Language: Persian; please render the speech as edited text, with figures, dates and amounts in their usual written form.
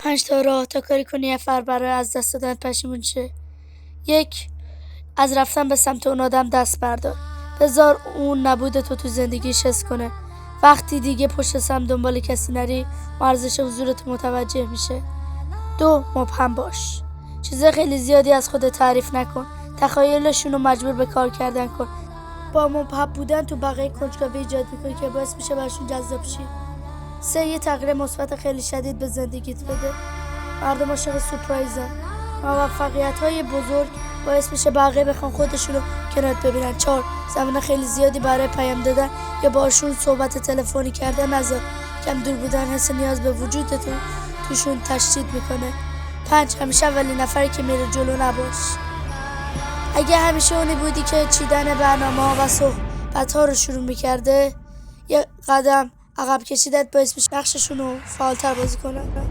5 تا راه تا کاری کنی یه نفر برای از دست دادن پشیمون شه. 1. از رفتن به سمت اون آدم دست بردار. بذار اون نبود تو زندگیش حس کنه. وقتی دیگه پشت سم دنبال کسی نری، ارزش حضورت متوجه میشه. 2. مبهم باش. چیزای خیلی زیادی از خودت تعریف نکن. تخیلشون رو مجبور به کار کردن کن. با مبهم بودن تو بقیه کنجکاوی ایجاد میکنی که باعث میشه براشون جذاب شی. 3. یه تغییر مثبت خیلی شدید به زندگیت بده. مردم عاشق سورپرایزن. موفقیت‌های بزرگ باعث میشه بقیه بخوان خودشونو کنارت ببینن. 4. زمان خیلی زیادی برای پیام دادن یا باشون صحبت تلفنی کردن نذار. کم دور بودن حس نیاز به وجودتون توشون تشدید میکنه. 5. همیشه اولین نفری که میره جلو نباش. اگه همیشه اونی بودی که چیدن برنامه‌ها و صحبت‌ها رو شروع میکرده، یه قدم عقب کشیدت باعث میشه نقششون رو فعال‌تر بازی کنن.